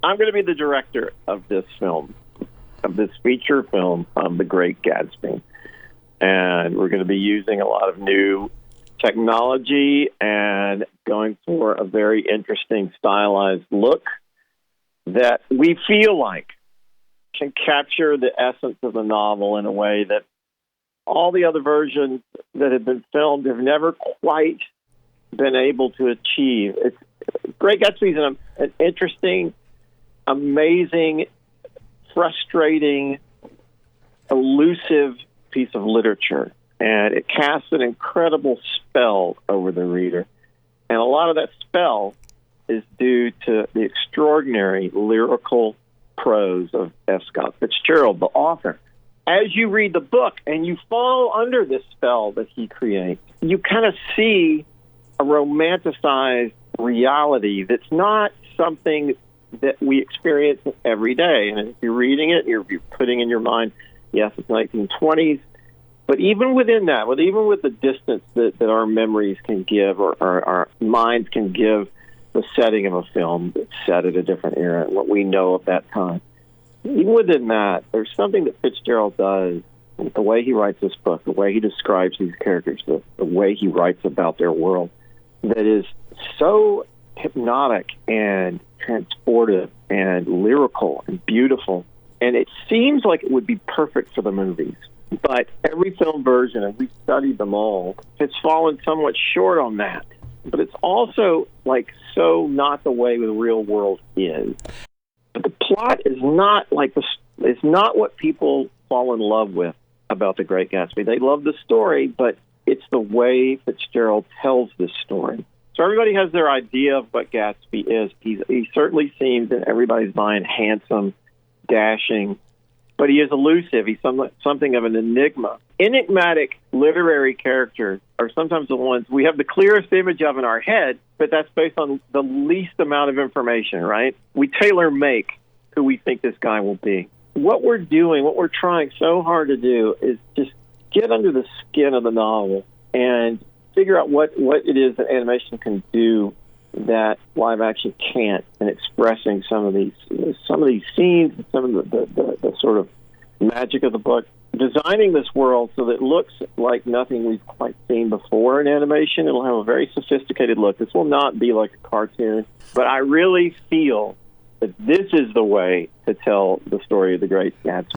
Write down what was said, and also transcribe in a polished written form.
I'm going to be the director of this film, of this feature film of The Great Gatsby. And we're going to be using a lot of new technology and going for a very interesting stylized look that we feel like can capture the essence of the novel in a way that all the other versions that have been filmed have never quite been able to achieve. Great Gatsby is an interesting, amazing, frustrating, elusive piece of literature, and it casts an incredible spell over the reader. And a lot of that spell is due to the extraordinary lyrical prose of F. Scott Fitzgerald, the author. As you read the book and you fall under this spell that he creates, you kind of see a romanticized reality that's not something that we experience every day. And if you're reading it, you're putting in your mind, yes, it's 1920s, but even within that, even with the distance that our memories can give or our minds can give the setting of a film that's set at a different era and what we know of that time, even within that, there's something that Fitzgerald does with the way he writes this book, the way he describes these characters, the way he writes about their world, that is so hypnotic and transportive and lyrical and beautiful. And it seems like it would be perfect for the movies. But every film version, and we've studied them all, it's fallen somewhat short on that. But it's also so not the way the real world is. But the plot is not it's not what people fall in love with about The Great Gatsby. They love the story, but it's the way Fitzgerald tells this story. So everybody has their idea of what Gatsby is. He certainly seems in everybody's mind handsome, dashing, but he is elusive. He's something of an enigma. Enigmatic literary characters are sometimes the ones we have the clearest image of in our head, but that's based on the least amount of information, right? We tailor-make who we think this guy will be. What we're doing, what we're trying so hard to do is just get under the skin of the novel and figure out what it is that animation can do that live action can't, and expressing some of these scenes, and some of the sort of magic of the book, designing this world so that it looks like nothing we've quite seen before in animation. It'll have a very sophisticated look. This will not be like a cartoon, but I really feel that this is the way to tell the story of The Great Gatsby.